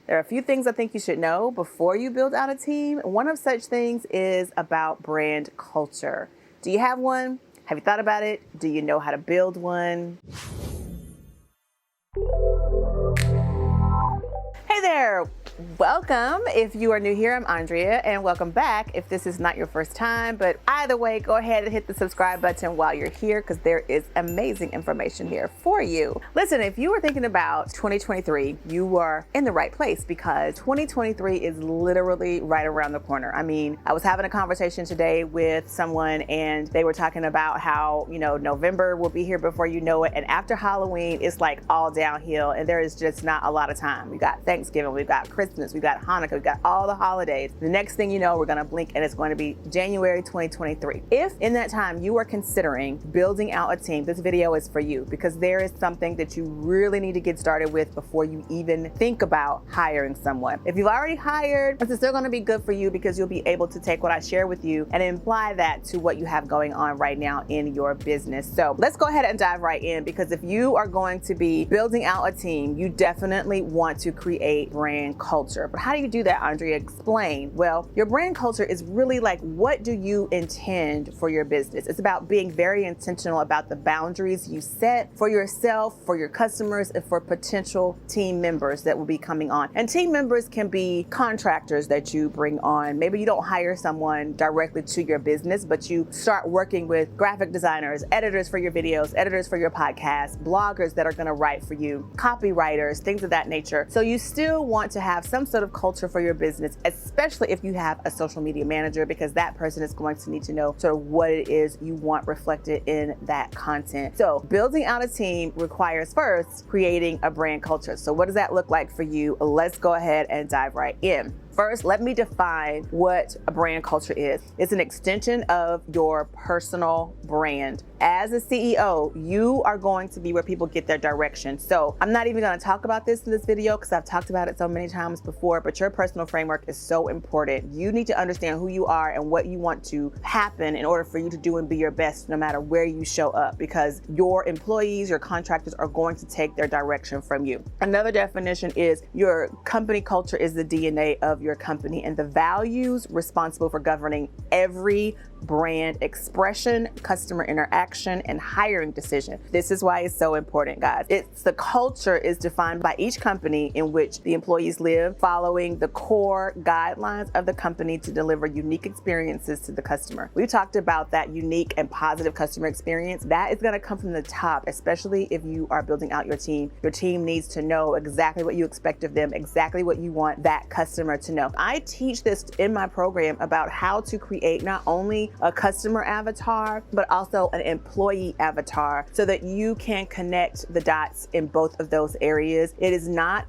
There are a few things I think you should know before you build out a team. One of such things is about brand culture. Do you have one? Have you thought about it? Do you know how to build one? Hey there. Welcome. If you are new here, I'm Andrea, and welcome back if this is not your first time. But either way, go ahead and hit the subscribe button while you're here because there is amazing information here for you. Listen, if you were thinking about 2023, you are in the right place because 2023 is literally right around the corner. I mean, I was having a conversation today with someone and they were talking about how, November will be here before you know it. And after Halloween, it's like all downhill and there is just not a lot of time. We got Thanksgiving, we've got Christmas, we've got Hanukkah, we've got all the holidays. The next thing you know, we're gonna blink and it's going to be January 2023. If in that time you are considering building out a team, this video is for you because there is something that you really need to get started with before you even think about hiring someone. If you've already hired, it's still gonna be good for you because you'll be able to take what I share with you and apply that to what you have going on right now in your business. So let's go ahead and dive right in because if you are going to be building out a team, you definitely want to create brand culture. But how do you do that, Andrea? Explain. Well, your brand culture is really like, what do you intend for your business? It's about being very intentional about the boundaries you set for yourself, for your customers, and for potential team members that will be coming on. And team members can be contractors that you bring on. Maybe you don't hire someone directly to your business, but you start working with graphic designers, editors for your videos, editors for your podcast, bloggers that are going to write for you, copywriters, things of that nature. So you still want to have some sort of culture for your business, especially if you have a social media manager, because that person is going to need to know sort of what it is you want reflected in that content. So building out a team requires first creating a brand culture. So what does that look like for you? Let's go ahead and dive right in. First, let me define what a brand culture is. It's an extension of your personal brand. As a CEO, you are going to be where people get their direction. So I'm not even going to talk about this in this video because I've talked about it so many times before, but your personal framework is so important. You need to understand who you are and what you want to happen in order for you to do and be your best no matter where you show up, because your employees, your contractors are going to take their direction from you. Another definition is your company culture is the DNA of your company and the values responsible for governing every brand expression, customer interaction, and hiring decision. This is why it's so important, guys. The culture is defined by each company in which the employees live, following the core guidelines of the company to deliver unique experiences to the customer. We talked about that unique and positive customer experience. That is going to come from the top, especially if you are building out your team. Your team needs to know exactly what you expect of them, exactly what you want that customer to know. I teach this in my program about how to create not only a customer avatar, but also an employee avatar so that you can connect the dots in both of those areas. It is not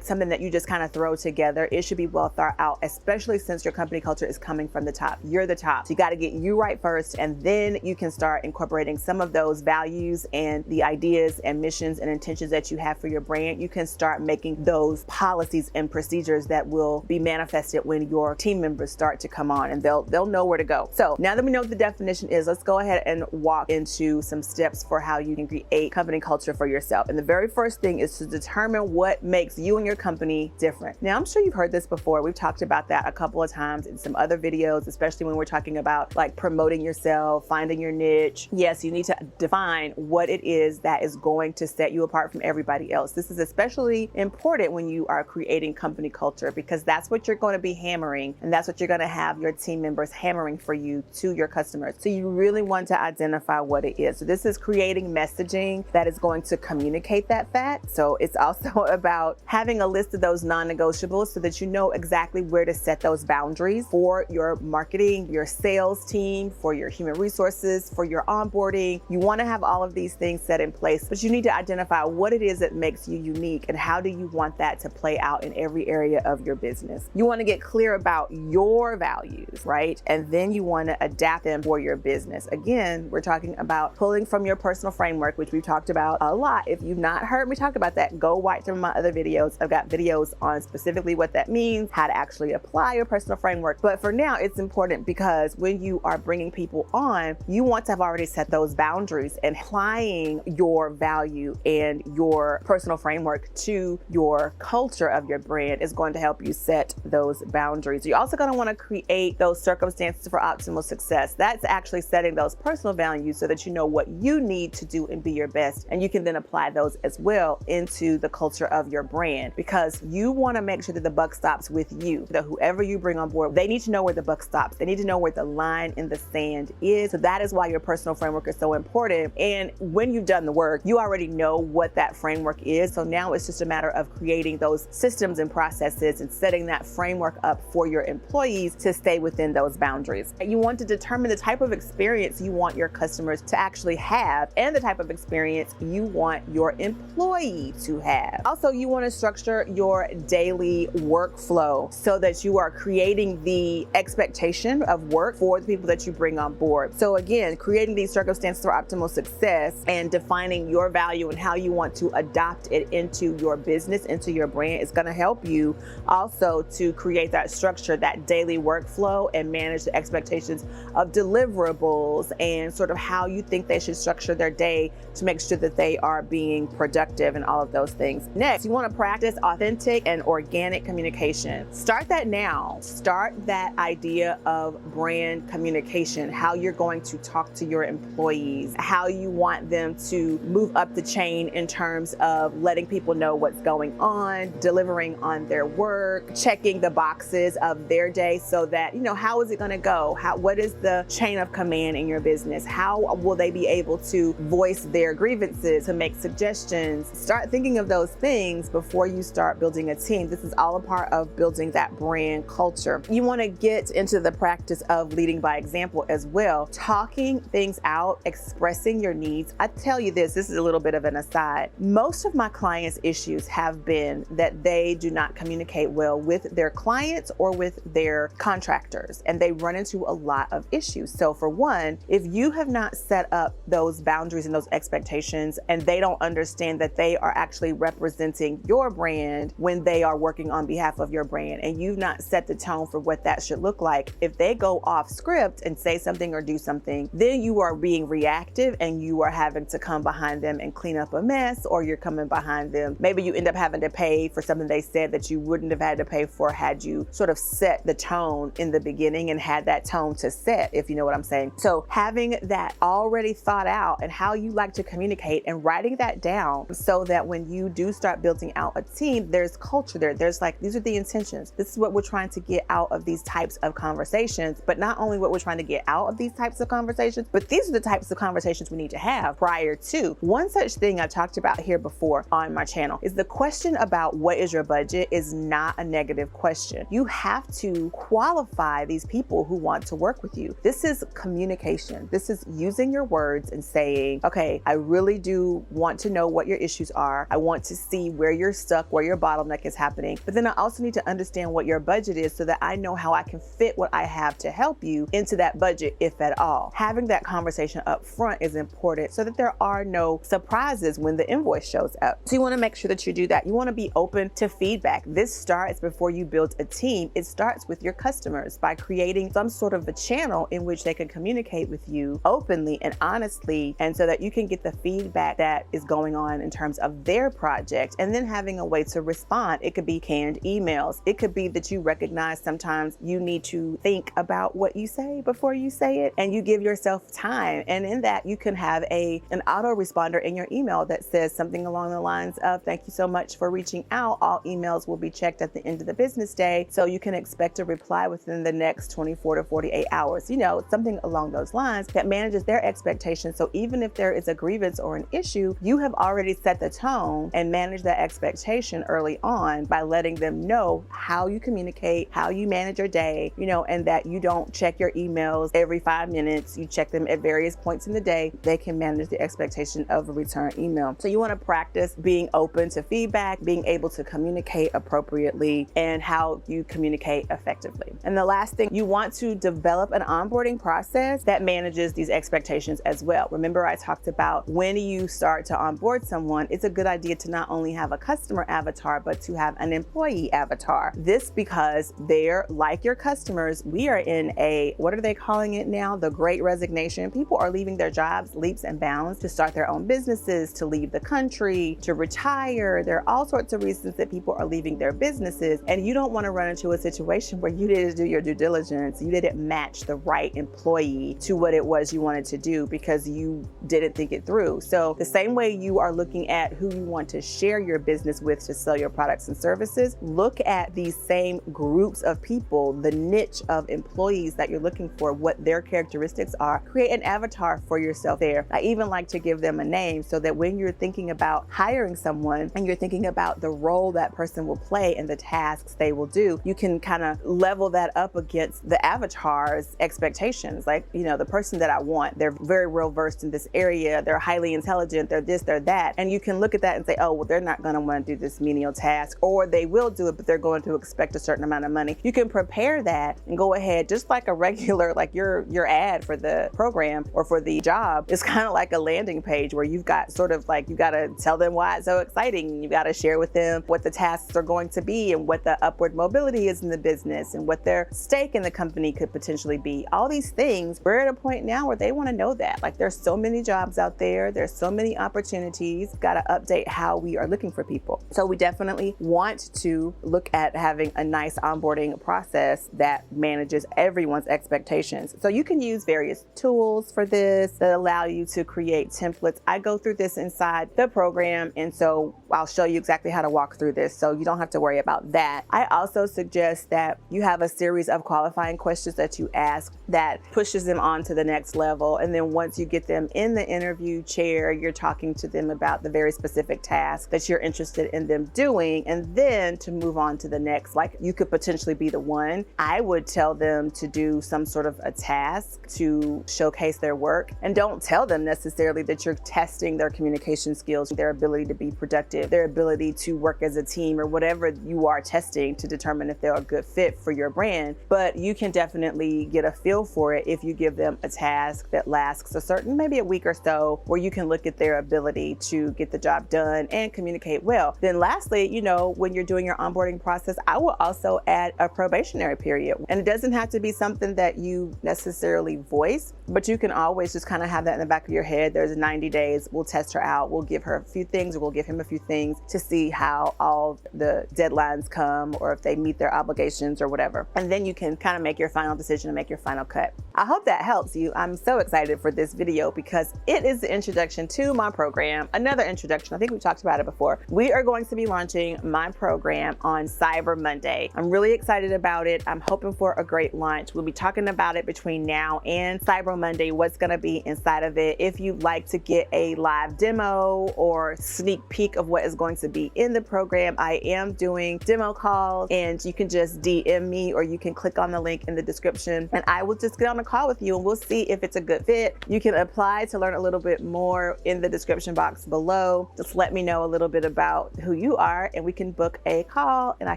something that you just kind of throw together. It should be well thought out, especially since your company culture is coming from the top. You're the top. So you got to get you right first, and then you can start incorporating some of those values and the ideas and missions and intentions that you have for your brand. You can start making those policies and procedures that will be manifested when your team members start to come on, and they'll know where to go. So now that we know what the definition is, let's go ahead and walk into some steps for how you can create company culture for yourself. And the very first thing is to determine what makes you and your company different. Now, I'm sure you've heard this before. We've talked about that a couple of times in some other videos, especially when we're talking about like promoting yourself, finding your niche. Yes, you need to define what it is that is going to set you apart from everybody else. This is especially important when you are creating company culture because that's what you're going to be hammering, and that's what you're going to have your team members hammering for you to your customers. So you really want to identify what it is. So this is creating messaging that is going to communicate that fact. So it's also about having a list of those non-negotiables so that you know exactly where to set those boundaries for your marketing, your sales team, for your human resources, for your onboarding. You want to have all of these things set in place, but you need to identify what it is that makes you unique and how do you want that to play out in every area of your business. things. You want to get clear about your values, right? And then you want to adapt them for your business. Again, we're talking about pulling from your personal framework, which we've talked about a lot. If you've not heard me talk about that, go watch some of my other videos. I've got videos on specifically what that means, how to actually apply your personal framework. But for now, it's important because when you are bringing people on, you want to have already set those boundaries, and applying your value and your personal framework to your culture of your brand is going to help you set those boundaries. You're also going to want to create those circumstances for optimal success. That's actually setting those personal values so that you know what you need to do and be your best. And you can then apply those as well into the culture of your brand, because you want to make sure that the buck stops with you. That whoever you bring on board, they need to know where the buck stops. They need to know where the line in the sand is. So that is why your personal framework is so important. And when you've done the work, you already know what that framework is. So now it's just a matter of creating those systems and processes and setting that framework up for your employees to stay within those boundaries. You want to determine the type of experience you want your customers to actually have and the type of experience you want your employee to have. Also, you want to structure your daily workflow so that you are creating the expectation of work for the people that you bring on board. So again, creating these circumstances for optimal success and defining your value and how you want to adopt it into your business, into your brand, is going to help you also to create that structure, that daily workflow, and manage the expectations of deliverables and sort of how you think they should structure their day to make sure that they are being productive and all of those things. Next, you want to practice authentic and organic communication. Start that now. Start that idea of brand communication, how you're going to talk to your employees, how you want them to move up the chain in terms of letting people know what's going on, delivering on their work, checking the boxes of their day so that, how is it going to go? What is the chain of command in your business? How will they be able to voice their grievances, to make suggestions? Start thinking of those things before you start building a team. This is all a part of building that brand culture. You want to get into the practice of leading by example as well, talking things out, expressing your needs. I tell you this is a little bit of an aside. Most of my clients' issues have been that they do not communicate well with their clients or with their contractors, and they run into a lot of issues. So for one, if you have not set up those boundaries and those expectations, and they don't understand that they are actually representing your brand when they are working on behalf of your brand, and you've not set the tone for what that should look like, if they go off script and say something or do something, then you are being reactive and you are having to come behind them and clean up a mess, or you're coming behind them. Maybe you end up having to pay for something they said that you wouldn't have had to pay for had you sort of set the tone in the beginning and had that tone to set, if you know what I'm saying. So having that already thought out and how you like to communicate and writing that down so that when you do start building out a team, there's culture there. There's like, these are the intentions. This is what we're trying to get out of these types of conversations, but not only what we're trying to get out of these types of conversations, but these are the types of conversations we need to have prior to. One such thing I talked about here before on my channel is the question about what is your budget is not a negative question. You have to qualify these people who want to work with you. This is communication. This is using your words and saying, okay, I really do want to know what your issues are. I want to see where you're stuck, where your bottleneck is happening. But then I also need to understand what your budget is so that I know how I can fit what I have to help you into that budget, if at all. Having that conversation up front is important so that there are no surprises when the invoice shows up. So you want to make sure that you do that. You want to be open to feedback. This starts before you build a team. It starts with your customers by creating some sort of a channel in which they can communicate with you openly and honestly, and so that you can get the feedback that is going on in terms of their project, and then having a way to respond. It could be canned emails. It could be that you recognize sometimes you need to think about what you say before you say it, and you give yourself time. And in that, you can have an autoresponder in your email that says something along the lines of, thank you so much for reaching out. All emails will be checked at the end of the business day, so you can expect a reply within the next 24 to 48 hours. Something along those lines that manages their expectations. So even if there is a grievance or an issue, you have already set the tone and managed that expectation early on by letting them know how you communicate, how you manage your day, and that you don't check your emails every 5 minutes. You check them at various points in the day. They can manage the expectation of a return email. So you want to practice being open to feedback, being able to communicate appropriately, and how you communicate effectively. And the last thing, you want to develop an onboarding process that manages these expectations as well. Remember, I talked about when you start to onboard someone, it's a good idea to not only have a customer avatar, but to have an employee avatar. This because they're like your customers. We are in what are they calling it now? The Great Resignation. People are leaving their jobs leaps and bounds to start their own businesses, to leave the country, to retire. There are all sorts of reasons that people are leaving their businesses, and you don't want to run into a situation where you didn't do your due diligence. You didn't match the right employee to what it was you wanted to do because you didn't think it through. So the same way you are looking at who you want to share your business with to sell your products and services, look at these same groups of people, the niche of employees that you're looking for, what their characteristics are. Create an avatar for yourself there. I even like to give them a name so that when you're thinking about hiring someone and you're thinking about the role that person will play and the tasks they will do, you can kind of level that up against the avatar's expectations. Like, the person that I want, they're very well versed in this area, they're highly intelligent, they're this, they're that. And you can look at that and say, oh, well, they're not going to want to do this menial task, or they will do it, but they're going to expect a certain amount of money. You can prepare that and go ahead, just like a regular, like your ad for the program or for the job. It's kind of like a landing page where you've got sort of like, you got to tell them why it's so exciting. You got to share with them what the tasks are going to be and what the upward mobility is in the business and what their stake in the company could potentially be. All these things, we're at a point now where they want to know that. Like, there's so many jobs out there. There's so many opportunities. Got to update how we are looking for people. So we definitely want to look at having a nice onboarding process that manages everyone's expectations. So you can use various tools for this that allow you to create templates. I go through this inside the program, and so I'll show you exactly how to walk through this, so you don't have to worry about that. I also suggest that you have a series of qualifying questions that you ask that pushes them on to the next level. And then once you get them in the interview chair, you're talking to them about the very specific task that you're interested in them doing. And then to move on to the next, like, you could potentially be the one. I would tell them to do some sort of a task to showcase their work, and don't tell them necessarily that you're testing their communication skills, their ability to be productive, their ability to work as a team, or whatever you are testing to determine if they're a good fit for your brand. But you can definitely get a feel for it if you give them a task that lasts maybe a week or so, where you can look at their ability to get the job done and communicate well. Then lastly, when you're doing your onboarding process, I will also add a probationary period. And it doesn't have to be something that you necessarily voice, but you can always just kind of have that in the back of your head. There's 90 days. We'll test her out. We'll give her a few things, or we'll give him a few things to see how all the deadlines come, or if they meet their obligations or whatever. And then you can kind of make your final decision and make your final cut. I hope that helps you. I'm so excited for this video because it is the introduction to my program. Another introduction. I think we talked about it before. We are going to be launching my program on Cyber Monday. I'm really excited about it. I'm hoping for a great launch. We'll be talking about it between now and Cyber Monday, what's going to be inside of it. If you'd like to get a live demo or sneak peek of what is going to be in the program, I am doing demo calls, and you can just DM me, or you can click on the link in the description, and I will just get on a call with you and we'll see if it's a good fit. You can apply to learn a little bit more in the description box below. Just let me know a little bit about who you are, and we can book a call and I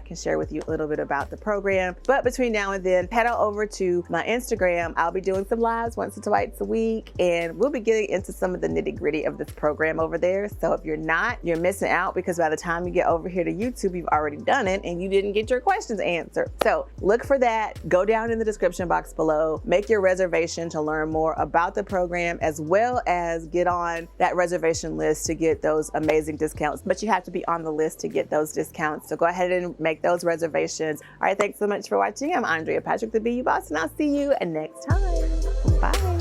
can share with you a little bit about the program. But between now and then, head on over to my Instagram. I'll be doing some lives once or twice a week, and we'll be getting into some of the nitty-gritty of this program over there. So if you're not, you're missing out, because by the time you get over here to YouTube, you've already done it and you didn't get your questions answered. So look for that. Go down in the description box below, make your reservation to learn more about the program, as well as get on that reservation list to get those amazing discounts. But you have to be on the list to get those discounts. So go ahead and make those reservations. All right, thanks so much for watching. I'm Andrea Patrick, the BU Boss, and I'll see you next time. Bye.